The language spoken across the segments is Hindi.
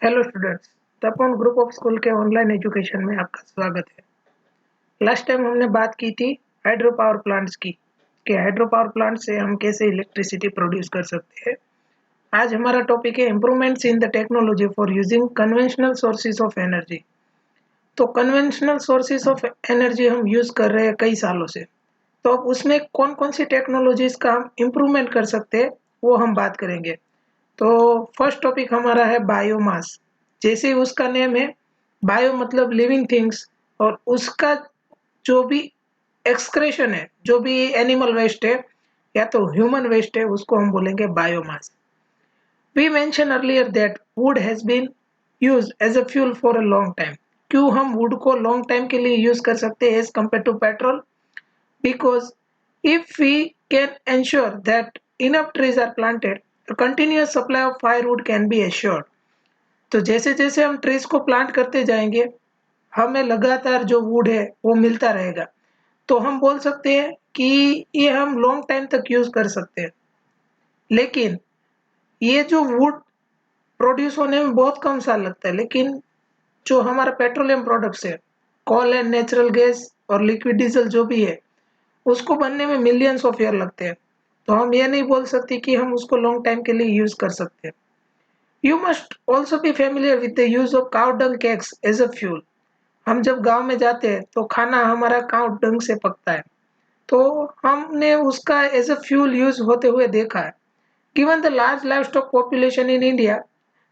Hello students, Tapon group of school के ऑनलाइन एजुकेशन में आपका स्वागत है। लास्ट टाइम हमने बात की थी हाइड्रो पावर प्लांट्स की कि हाइड्रो पावर प्लांट से हम कैसे इलेक्ट्रिसिटी प्रोड्यूस कर सकते हैं। आज हमारा टॉपिक है improvements in the technology for using conventional sources of energy. तो कन्वेंशनल सोर्सेज ऑफ एनर्जी हम यूज कर रहे हैं कई सालों से, तो अब उसमें कौन कौन सी टेक्नोलॉजीज का हम इम्प्रूवमेंट कर सकते हैं वो हम बात करेंगे। तो फर्स्ट टॉपिक हमारा है बायोमास। जैसे उसका नेम है, बायो मतलब लिविंग थिंग्स, और उसका जो भी एक्सक्रेशन है, जो भी एनिमल वेस्ट है या तो ह्यूमन वेस्ट है, उसको हम बोलेंगे biomass. We mention earlier that wood has been used as a fuel for a long time. क्यों हम वुड को लॉन्ग टाइम के लिए यूज कर सकते हैं as compare to petrol? Because if we can ensure that enough trees are planted, a continuous supply of firewood can be assured. तो जैसे जैसे हम ट्रीज को प्लांट करते जाएंगे, हमें लगातार जो वुड है वो मिलता रहेगा। तो हम बोल सकते हैं कि ये हम लॉन्ग टाइम तक यूज कर सकते हैं। लेकिन ये जो वुड प्रोड्यूस होने में बहुत कम साल लगता है, लेकिन जो हमारा पेट्रोलियम प्रोडक्ट्स है, कोल एंड नेचुरल गैस और लिक्विड डीजल जो भी है, उसको बनने में मिलियंस ऑफ ईयर लगते हैं। तो हम ये नहीं बोल सकते कि हम उसको लॉन्ग टाइम के लिए यूज कर सकते हैं। You must also be familiar with the use of cow dung cakes as a fuel. हम जब गांव में जाते हैं तो खाना हमारा काउ डंग से पकता है, तो हमने उसका एज अ फ्यूल यूज होते हुए देखा है। Given the large livestock population in India,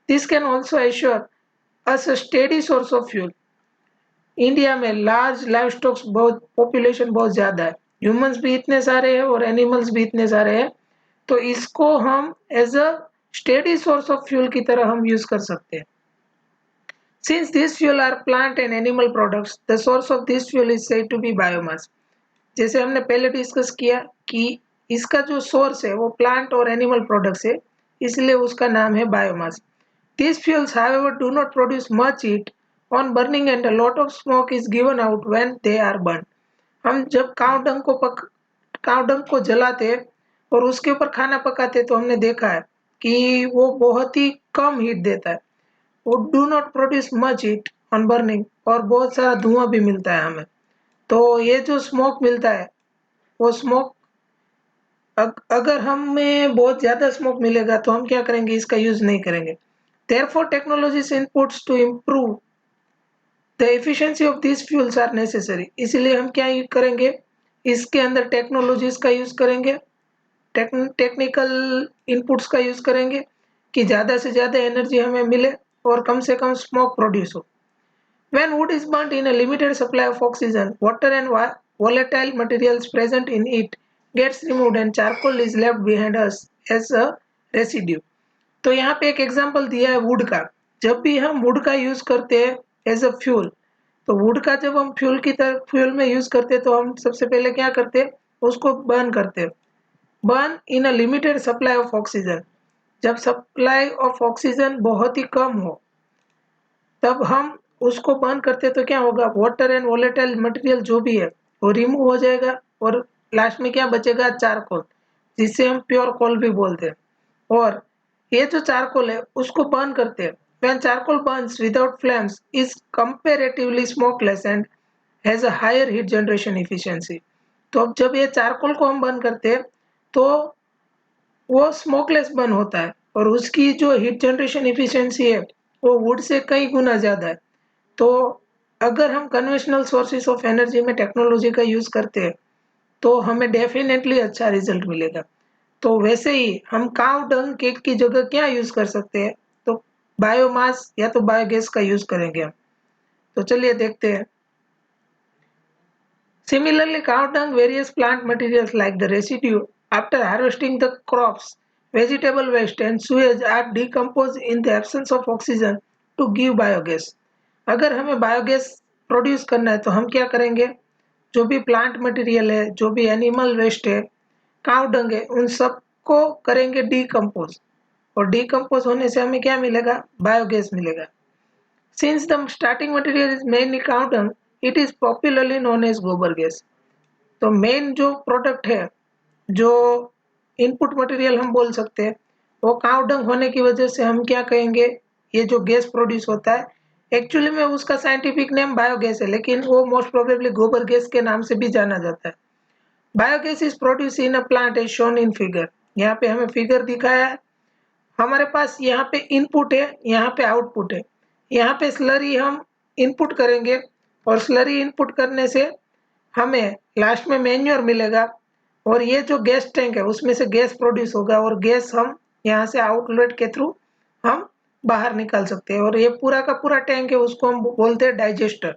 this can also assure us a steady source of fuel. India में लार्ज लाइव स्टॉक्स बहुत पॉपुलेशन बहुत ज्यादा है, ह्यूमंस भी इतने सारे हैं और एनिमल्स भी इतने सारे हैं, तो इसको हम as a steady source of fuel की तरह हम यूज कर सकते हैं। Since this fuel are plant and animal products, the source of this fuel is said to be biomass. जैसे हमने पहले डिस्कस किया कि इसका जो सोर्स है वो प्लांट और एनिमल प्रोडक्ट्स है, इसलिए उसका नाम है biomass. These fuels, however, do not produce much heat on burning and a lot of smoke is given out when they are burned. हम जब काव डंग को जलाते और उसके ऊपर खाना पकाते तो हमने देखा है कि वो बहुत ही कम हीट देता है। वो do not produce much heat on burning, और बहुत सारा धुआं भी मिलता है हमें। तो ये जो स्मोक मिलता है, वो स्मोक अगर हमें बहुत ज्यादा स्मोक मिलेगा तो हम क्या करेंगे, इसका यूज नहीं करेंगे। Therefore, technologies inputs to improve the efficiency of these fuels are necessary. इसलिए हम क्या यूज करेंगे, इसके अंदर टेक्नोलॉजीज का यूज करेंगे, टेक्निकल इनपुट्स का यूज करेंगे कि ज्यादा से ज्यादा एनर्जी हमें मिले और कम से कम स्मोक प्रोड्यूस हो। When wood is burnt in a limited supply of oxygen, water and volatile materials present in it gets removed and charcoal is left behind us as a residue. तो यहाँ पे एक एग्जांपल दिया है वुड का। जब भी हम वुड का यूज करते हैं एज अ फ्यूल, तो वुड का जब हम फ्यूल की तरह फ्यूल में यूज करते हैं तो हम सबसे पहले क्या करते हैं, उसको बर्न करते हैं। Burn in a limited supply of oxygen. जब सप्लाई ऑफ ऑक्सीजन बहुत ही कम हो, तब हम उसको बर्न करते हैं तो क्या होगा, वाटर एंड वोलेटाइल मटेरियल जो भी है वो रिमूव हो जाएगा, और लास्ट में क्या बचेगा, चारकोल, जिसे हम प्योर कोल भी बोलते हैं। और ये जो चारकोल है उसको बर्न करते हैं। When charcoal burns without flames is comparatively smokeless and has a higher heat generation efficiency. तो अब जब ये चारकोल को हम बर्न करते हैं तो वो स्मोकलेस बर्न होता है, और उसकी जो हीट जनरेशन एफिशिएंसी है वो वुड से कई गुना ज़्यादा है। तो अगर हम कन्वेंशनल सोर्सेज ऑफ एनर्जी में टेक्नोलॉजी का यूज़ करते हैं तो हमें डेफिनेटली अच्छा रिजल्ट मिलेगा। तो वैसे ही हम काव डंग केक की जगह क्या यूज़ कर सकते हैं, तो बायोमास या तो बायोगैस का यूज़ करेंगे हम। तो चलिए देखते हैं। Similarly, cow dung, various plant materials like the residue after harvesting the crops, vegetable waste and sewage are decomposed in the absence of oxygen to give biogas. अगर हमें बायोगैस प्रोड्यूस करना है तो हम क्या करेंगे, जो भी प्लांट मटेरियल है, जो भी एनिमल वेस्ट है, काव डंग है, उन सबको करेंगे डीकम्पोज, और डीकम्पोज होने से हमें क्या मिलेगा, बायोगैस मिलेगा। Since the starting material is mainly cow dung, it is popularly known as गोबर गैस। तो मेन जो प्रोडक्ट है, जो इनपुट मटेरियल हम बोल सकते हैं, वो काव डंग होने की वजह से हम क्या कहेंगे, ये जो गैस प्रोड्यूस होता है, एक्चुअली में उसका साइंटिफिक नेम बायोगैस है, लेकिन वो मोस्ट प्रोबेबली गोबर गैस के नाम से भी जाना जाता है। Biogas is produce in a plant as shown in figure. यहाँ पे हमें फिगर दिखाया है। हमारे पास यहाँ पे इनपुट है, यहाँ पे आउटपुट है। यहाँ पे स्लरी हम इनपुट करेंगे और स्लरी इनपुट करने से हमें लास्ट में मैन्योर मिलेगा और ये जो गैस टैंक है उसमें से गैस प्रोड्यूस होगा और गैस हम यहाँ से आउटलेट के थ्रू हम बाहर निकाल सकते हैं। और ये पूरा का पूरा टैंक है उसको हम बोलते हैं डाइजेस्टर,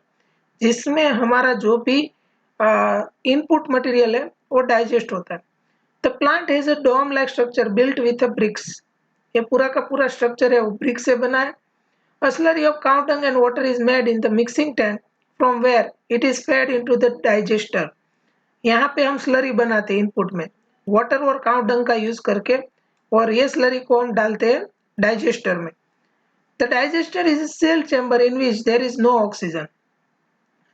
जिसमें हमारा जो भी इनपुट मटेरियल है वो डाइजेस्ट होता है। The plant has a dome like structure built with a bricks. ये पूरा का पूरा स्ट्रक्चर है वो ब्रिक से बना है। A slurry of cow dung and water is made in the mixing tank from where it is fed into the digester. यहाँ पे हम स्लरी बनाते हैं इनपुट में वाटर और काउ डंग का यूज करके और ये स्लरी को हम डालते हैं डाइजेस्टर में। The digester is a sealed chamber in which there is no oxygen.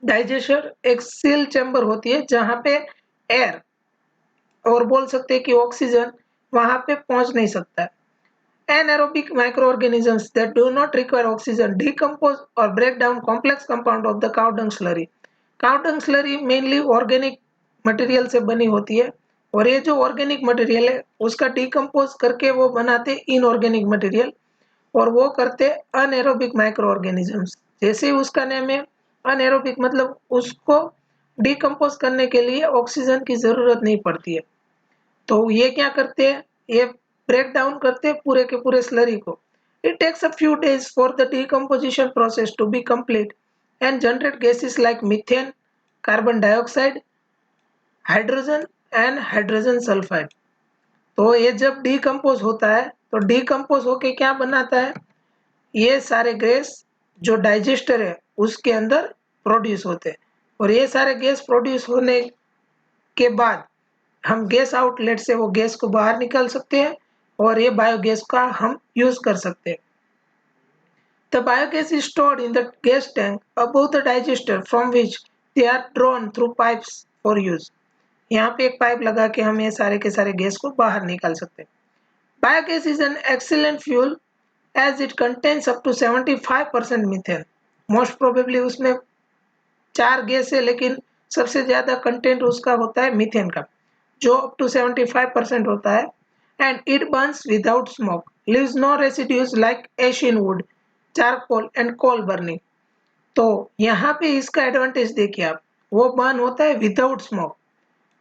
Digester एक सील चैम्बर होती है जहाँ पे एयर और बोल सकते हैं कि ऑक्सीजन वहां पे पहुंच नहीं सकता है। Anaerobic microorganisms that do not require oxygen decompose or break down complex compound of the cow dung slurry. Cow dung slurry mainly organic material से बनी होती है और ये जो organic material है उसका decompose करके वो बनाते inorganic material और वो करते anaerobic microorganisms। जैसे उसका नेम है anaerobic, मतलब उसको decompose करने के लिए ऑक्सीजन की जरूरत नहीं पड़ती है। तो ये क्या करते हैं, ये ब्रेक डाउन करते हैं पूरे के पूरे स्लरी को। It takes a few days for the decomposition process to be complete and generate gases like methane, carbon dioxide, hydrogen and hydrogen sulphide. तो ये जब डिकम्पोज होता है तो डिकम्पोज होके क्या बनाता है, ये सारे गैस जो डाइजेस्टर है उसके अंदर प्रोड्यूस होते हैं और ये सारे गैस प्रोड्यूस होने के बाद हम गैस आउटलेट से वो गैस को बाहर निकाल सकते हैं और ये बायोगैस का हम यूज कर सकते हैं। The biogas is stored in the gas tank above the digester from which they are drawn through pipes for use. यहाँ पे एक पाइप लगा के हम ये सारे के सारे गैस को बाहर निकाल सकते हैं। Biogas is an excellent fuel as it contains up to 75% methane. Most probably उसमें 4 गैस है लेकिन सबसे ज्यादा कंटेंट उसका होता है मीथेन का, जो अप टू 75% होता है। And it burns without smoke, leaves no residues like ash in wood, charcoal and coal burning. तो यहाँ पे इसका एडवांटेज देखिए आप, वो बर्न होता है without smoke.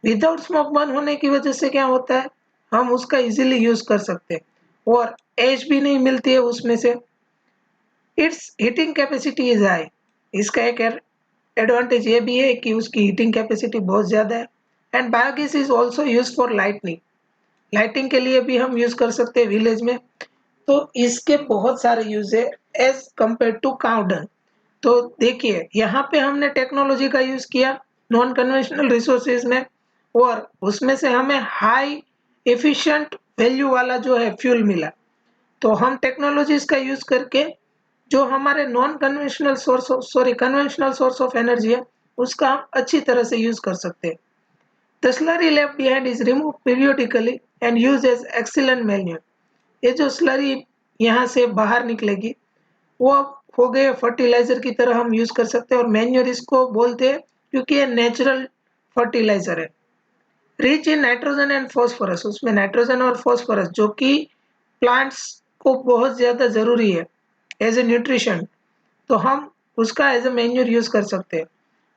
Without smoke burn होने की वजह से क्या होता है, हम उसका इजीली यूज कर सकते हैं और एश भी नहीं मिलती है उसमें से। It's heating capacity is high, इसका एक एडवांटेज ये भी है कि उसकी हीटिंग कैपेसिटी बहुत ज़्यादा है। And biogas is also use for lightning, lighting के लिए भी हम यूज कर सकते हैं विलेज में। तो इसके बहुत सारे यूज है as compare to cow dung. तो देखिए यहाँ पे हमने टेक्नोलॉजी का यूज किया नॉन कन्वेंशनल रिसोर्सेज में और उसमें से हमें हाई एफिशिएंट वैल्यू वाला जो है फ्यूल मिला। तो हम टेक्नोलॉजीज का यूज करके जो हमारे non conventional source conventional source of energy है उसका हम अच्छी तरह से यूज कर सकते हैं। The slurry left behind is remove periodically and use as excellent manure. ये जो स्लरी यहाँ से बाहर निकलेगी वो अब हो गए फर्टिलाइजर की तरह हम यूज कर सकते हैं और मैन्योर इसको बोलते हैं क्योंकि ये नेचुरल फर्टिलाइजर है। Rich in nitrogen and phosphorus, उसमें नाइट्रोजन और फॉस्फोरस जो कि प्लांट्स को बहुत ज्यादा जरूरी है एज ए न्यूट्रिशन, तो हम उसका एज ए मैन्योर यूज कर सकते हैं।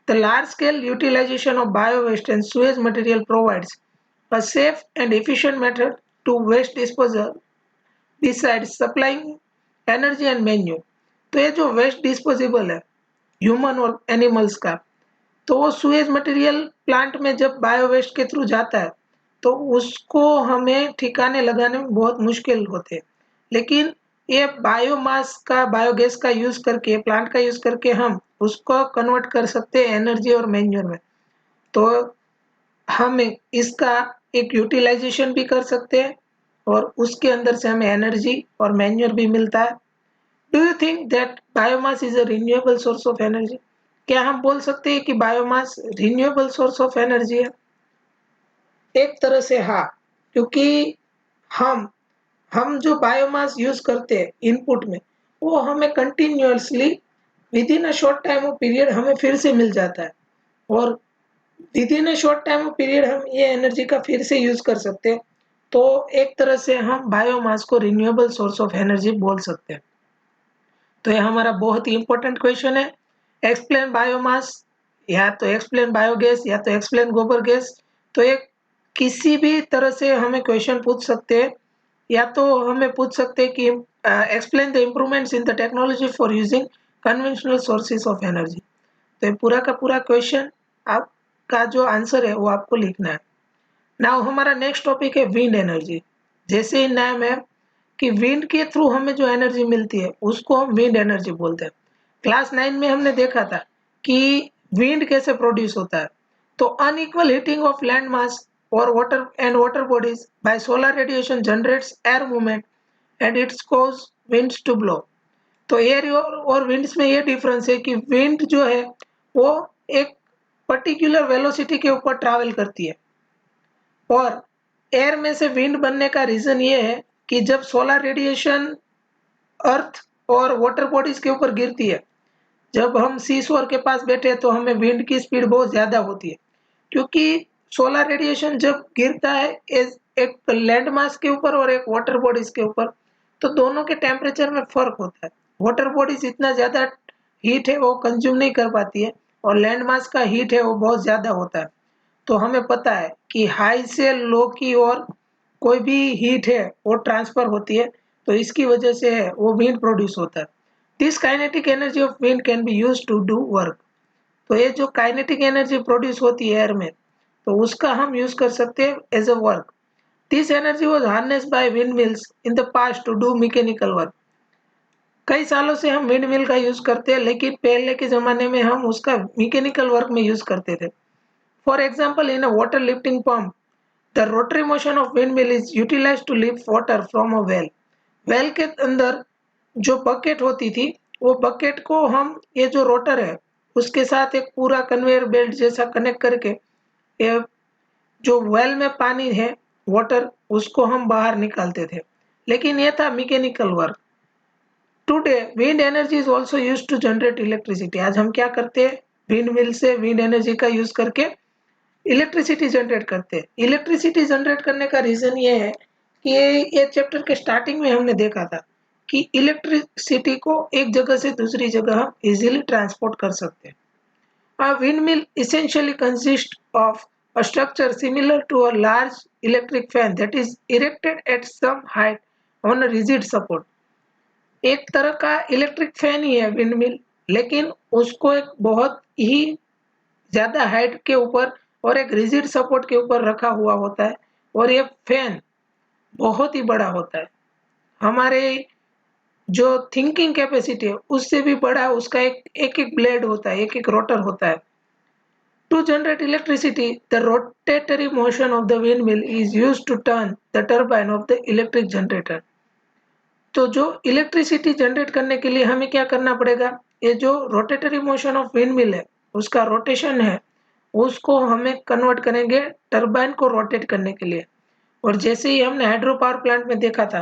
The large scale utilisation of bio waste and sewage material provides a safe and efficient method to waste disposal besides supplying energy and manure. तो ये जो वेस्ट डिस्पोजेबल है ह्यूमन और एनिमल्स का, तो वो सुएज मटेरियल प्लांट में जब बायो वेस्ट के थ्रू जाता है तो उसको हमें ठिकाने लगाने में बहुत मुश्किल होते हैं। लेकिन ये बायोमास का बायोगैस का यूज करके प्लांट का यूज करके हम उसको कन्वर्ट कर सकते हैं एनर्जी और मैन्योर में। तो हम इसका एक यूटिलाइजेशन भी कर सकते हैं और उसके अंदर से हमें एनर्जी और मैन्योर भी मिलता है। Do you think that biomass is a renewable source of energy? क्या हम बोल सकते हैं कि biomass renewable source of energy है? एक तरह से हाँ, क्योंकि हम हम जो बायोमास यूज करते हैं इनपुट में वो हमें continuously with in a short time of period हमें फिर से मिल जाता है, और with in a short time of period हम ये एनर्जी का फिर से यूज कर सकते हैं। तो एक तरह से हम बायोमास को रिन्यूएबल सोर्स ऑफ एनर्जी बोल सकते हैं। तो ये हमारा बहुत ही इंपॉर्टेंट क्वेश्चन है। एक्सप्लेन बायोमास, या तो एक्सप्लेन बायोगैस, या तो एक्सप्लेन गोबर गैस। तो एक किसी भी तरह से हमें क्वेश्चन पूछ सकते हैं, या तो हमें पूछ सकते हैं कि explain the improvements in the technology for using conventional sources of energy. तो ये पूरा का पूरा क्वेश्चन आपका जो आंसर है वो आपको लिखना है। नाउ हमारा नेक्स्ट टॉपिक है विंड एनर्जी। जैसे ही नाम है कि विंड के थ्रू हमें जो एनर्जी मिलती है उसको हम विंड एनर्जी बोलते हैं। क्लास 9 में हमने देखा था कि विंड कैसे प्रोड्यूस होता है। तो unequal heating of land mass और water bodies by solar radiation generates air movement and its cause winds to blow. तो एयर और विंड्स में ये डिफरेंस है कि विंड जो है वो एक पर्टिकुलर वेलोसिटी के ऊपर ट्रैवल करती है, और एयर में से विंड बनने का रीजन ये है कि जब सोलर रेडिएशन अर्थ और वाटर बॉडीज के ऊपर गिरती है, जब हम सी शोर के पास बैठे हैं तो हमें विंड की स्पीड बहुत ज्यादा होती है, क्योंकि सोलर रेडिएशन जब गिरता है एक लैंड मास के ऊपर और एक वाटर बॉडीज के ऊपर, तो दोनों के टेम्परेचर में फर्क होता है। वाटर बॉडीज इतना ज्यादा हीट है वो कंज्यूम नहीं कर पाती है, और लैंड मास का हीट है वो बहुत ज्यादा होता है। तो हमें पता है कि हाई से लो की ओर कोई भी हीट है वो ट्रांसफर होती है, तो इसकी वजह से है वो विंड प्रोड्यूस होता है। This kinetic energy of wind can be use to do work. तो ये जो काइनेटिक एनर्जी प्रोड्यूस होती है एयर में, तो उसका हम यूज कर सकते हैं as a work. This energy was harnessed by wind mills in the past to do mechanical work. कई सालों से हम विंड मिल का यूज करते हैं, लेकिन पहले के जमाने में हम उसका मैकेनिकल वर्क में यूज करते थे। For example, in a water lifting pump the rotary motion of windmill is utilized to lift water from a well। Well के अंदर जो बकेट होती थी, वो बकेट को हम ये जो रोटर है उसके साथ एक पूरा कन्वेयर बेल्ट जैसा कनेक्ट करके ये जो वेल में पानी है वाटर उसको हम बाहर निकालते थे। लेकिन ये था mechanical work. Today wind energy is also used to generate electricity. आज हम क्या करते हैं, विंड मिल से विंड एनर्जी का यूज करके इलेक्ट्रिसिटी जनरेट करते हैं। इलेक्ट्रिसिटी जनरेट करने का रीजन ये है कि ये चैप्टर के स्टार्टिंग में हमने देखा था कि इलेक्ट्रिसिटी को एक जगह से दूसरी जगह हम इजीली ट्रांसपोर्ट कर सकते हैं। A windmill essentially consists of a structure similar to a large electric fan that is erected at some height on a rigid support। एक तरह का इलेक्ट्रिक फैन ही है विंडमिल, लेकिन उसको एक बहुत ही ज्यादा हाइट के ऊपर और एक रिजिड सपोर्ट के ऊपर रखा हुआ होता है, और ये फैन बहुत ही बड़ा होता है। हमारे जो थिंकिंग कैपेसिटी है उससे भी बड़ा उसका एक ब्लेड होता है, एक रोटर होता है। To generate electricity the rotatory motion of the wind mill is use to turn the turbine of the electric generator. तो जो इलेक्ट्रिसिटी जनरेट करने के लिए हमें क्या करना पड़ेगा, ये जो rotatory motion of wind mill है उसका रोटेशन है, उसको हमें कन्वर्ट करेंगे टरबाइन को रोटेट करने के लिए। और जैसे ही हमने हाइड्रो पावर प्लांट में देखा था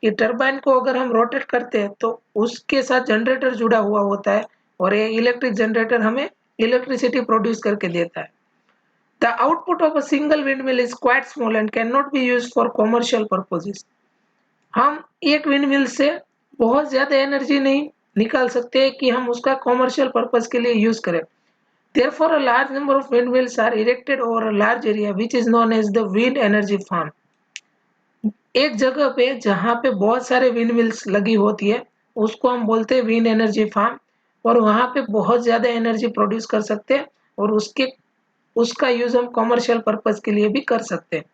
कि टरबाइन को अगर हम रोटेट करते हैं तो उसके साथ जनरेटर जुड़ा हुआ होता है, और ये इलेक्ट्रिक जनरेटर हमें इलेक्ट्रिसिटी प्रोड्यूस करके देता है। The output of a single wind mill is quite small and can not be use for commercial purposes. हम एक विंड मिल से बहुत ज्यादा एनर्जी नहीं निकाल सकते कि हम उसका कॉमर्शियल पर्पज के लिए यूज करें। Therefore, a large number of windmills are erected over a large area, which is known as the wind energy farm। एक जगह पे जहाँ पे बहुत सारे विंड मिल्स लगी होती है उसको हम बोलते हैं विंड एनर्जी फार्म, और वहाँ पे बहुत ज्यादा एनर्जी प्रोड्यूस कर सकते हैं, और उसका यूज हम कॉमर्शियल पर्पज के लिए भी कर सकते हैं।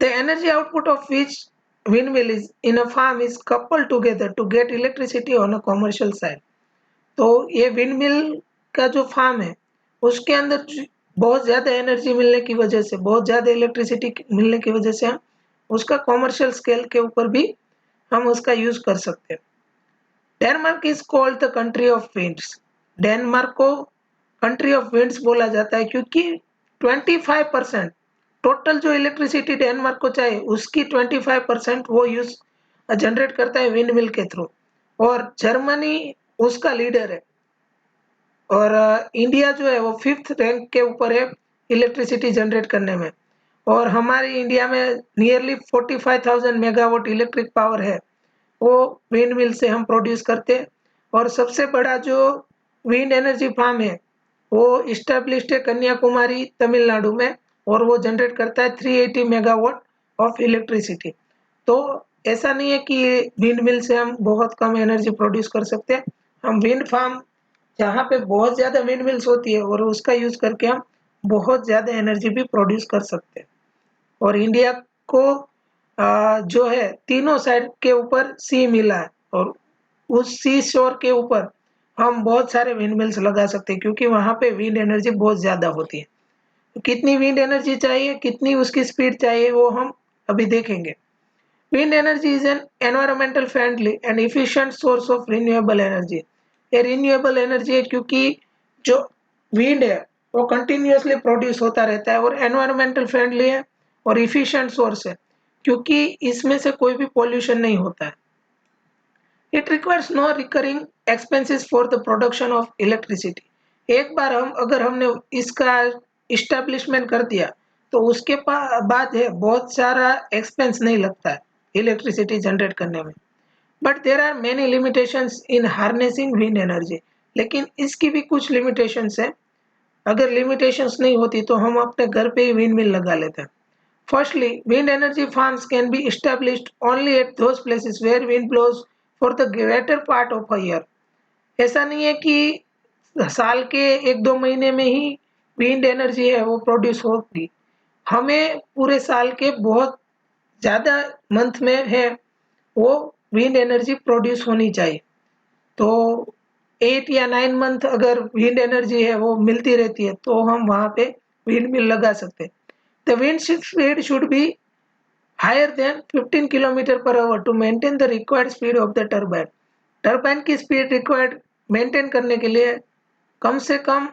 The energy output of which windmill is in a farm is coupled together to get electricity on a commercial side। तो ये विंडमिल का जो फार्म है उसके अंदर बहुत ज्यादा एनर्जी मिलने की वजह से, बहुत ज्यादा इलेक्ट्रिसिटी मिलने की वजह से हम उसका कॉमर्शियल स्केल के ऊपर भी हम उसका यूज कर सकते हैं। Denmark is called the country of winds. Denmark को कंट्री ऑफ विंड्स बोला जाता है क्योंकि 25% टोटल जो इलेक्ट्रिसिटी डेनमार्क को चाहिए उसकी 25% वो यूज जनरेट करता है विंड मिल के थ्रू। और जर्मनी उसका लीडर है। और इंडिया जो है वो 5th रैंक के ऊपर है इलेक्ट्रिसिटी जनरेट करने में। और हमारी इंडिया में नियरली 45,000 मेगावाट इलेक्ट्रिक पावर है, वो विंड मिल से हम प्रोड्यूस करते हैं। और सबसे बड़ा जो विंड एनर्जी फार्म है वो इस्टेब्लिश्ड है कन्याकुमारी तमिलनाडु में, और वो जनरेट करता है 380 मेगावाट ऑफ इलेक्ट्रिसिटी। तो ऐसा नहीं है कि विंड मिल से हम बहुत कम एनर्जी प्रोड्यूस कर सकते हैं। हम विंड फार्म जहाँ पे बहुत ज़्यादा विंड मिल्स होती है और उसका यूज़ करके हम बहुत ज़्यादा एनर्जी भी प्रोड्यूस कर सकते हैं। और इंडिया को जो है तीनों साइड के ऊपर सी मिला है, और उस सी शोर के ऊपर हम बहुत सारे विंड मिल्स लगा सकते हैं, क्योंकि वहाँ पे विंड एनर्जी बहुत ज़्यादा होती है। तो कितनी विंड एनर्जी चाहिए, कितनी उसकी स्पीड चाहिए, वो हम अभी देखेंगे। Wind energy is an environmental friendly and efficient source of renewable energy. ये रिन्यूएबल एनर्जी है क्योंकि जो विंड है वो कंटिन्यूअसली प्रोड्यूस होता रहता है, और एनवायरमेंटल फ्रेंडली है और इफिशिएंट सोर्स है क्योंकि इसमें से कोई भी पॉल्यूशन नहीं होता है। It requires no recurring expenses for the production of electricity. एक बार अगर हमने इसका इस्टेब्लिशमेंट कर दिया तो उसके बाद है बहुत सारा एक्सपेंस नहीं लगता है इलेक्ट्रिसिटी जनरेट करने में। But there are many limitations in harnessing wind energy. लेकिन इसकी भी कुछ लिमिटेशंस है। अगर लिमिटेशंस नहीं होती तो हम अपने घर पे ही विंड मिल लगा लेते हैं। Firstly, wind energy farms can be established only at those places where wind blows for the greater part of a year. ऐसा नहीं है कि साल के 1-2 महीने में ही विंड एनर्जी है वो प्रोड्यूस होगी। हमें पूरे साल के बहुत ज़्यादा मंथ में है वो विंड एनर्जी प्रोड्यूस होनी चाहिए। तो 8 या 9 मंथ अगर विंड एनर्जी है वो मिलती रहती है तो हम वहाँ पे विंड मिल लगा सकते हैं। The wind speed should be higher than 15 kilometre per hour to maintain the required speed of the turbine. Turbine की स्पीड रिक्वायर्ड मेंटेन करने के लिए कम से कम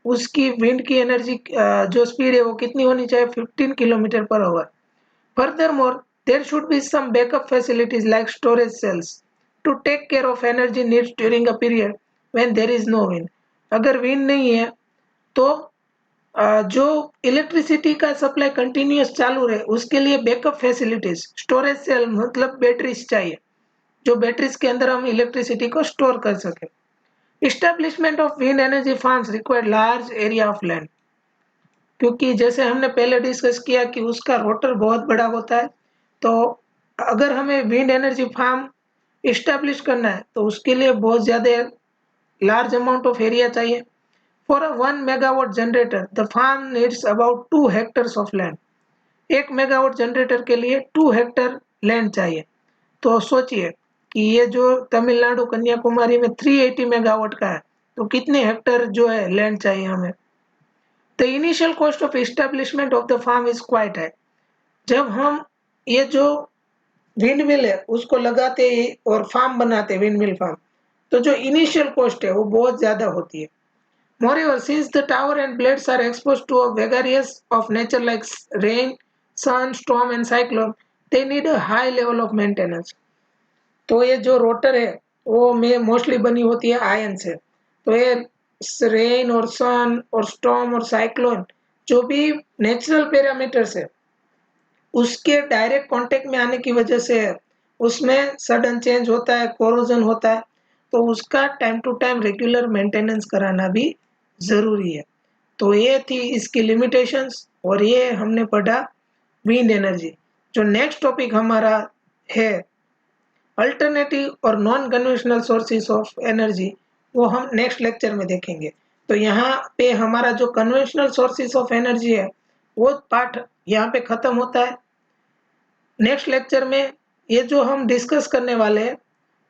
उसकी विंड की एनर्जी जो स्पीड है वो कितनी होनी चाहिए, 15 kilometre per our. Furthermore, there should be some backup facilities like storage cells to take care of energy needs during a period when there is no wind. अगर विंड नहीं है तो जो इलेक्ट्रिसिटी का सप्लाई कंटिन्यूअस चालू रहे उसके लिए बैकअप फैसिलिटीज, स्टोरेज सेल मतलब बैटरीज चाहिए, जो बैटरीज के अंदर हम इलेक्ट्रिसिटी को स्टोर कर सके। Establishment of wind energy farms require large area of land, क्योंकि जैसे हमने पहले डिस्कस किया कि उसका रोटर बहुत बड़ा होता है। तो अगर हमें विंड एनर्जी फार्म इस्टेब्लिश करना है तो उसके लिए बहुत ज़्यादा लार्ज अमाउंट ऑफ एरिया चाहिए। For a 1 megawatt generator, the farm needs about 2 hectares of land. 1 megawatt generator के लिए 2 हेक्टर लैंड चाहिए। तो सोचिए कि ये जो तमिलनाडु कन्याकुमारी में 380 मेगावाट का है, तो कितने हेक्टर जो है लैंड चाहिए हमें। The initial cost of establishment of the farm is quite high. जब हम ये जो विंड मिल है उसको लगाते हैं और फार्म बनाते हैं विंड मिल फार्म, तो जो इनिशियल कॉस्ट है वो बहुत ज़्यादा होती है। Moreover, since the tower and blades are exposed to a vagaries of nature like rain, sun, storm and cyclone, they need a high level of maintenance. तो ये जो रोटर है वो में मोस्टली बनी होती है आयन से। तो ये रेन और सन और स्टॉर्म और साइक्लोन जो भी नेचुरल पैरामीटर्स है उसके डायरेक्ट कांटेक्ट में आने की वजह से उसमें सडन चेंज होता है, कोरोजन होता है। तो उसका time to time regular maintenance कराना भी ज़रूरी है। तो ये थी इसकी लिमिटेशंस, और ये हमने पढ़ा विंड एनर्जी। जो नेक्स्ट टॉपिक हमारा है अल्टरनेटिव और non conventional sources of energy, वो हम नेक्स्ट लेक्चर में देखेंगे। तो यहाँ पे हमारा जो कन्वेंशनल सोर्सेज ऑफ एनर्जी है वो पार्ट यहाँ पे ख़त्म होता है। नेक्स्ट लेक्चर में ये जो हम डिस्कस करने वाले हैं,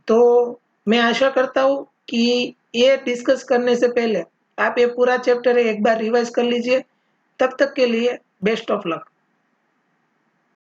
तो मैं आशा करता हूँ कि ये डिस्कस करने से पहले आप ये पूरा चैप्टर एक बार रिवाइज कर लीजिए। तब तक के लिए बेस्ट ऑफ लक।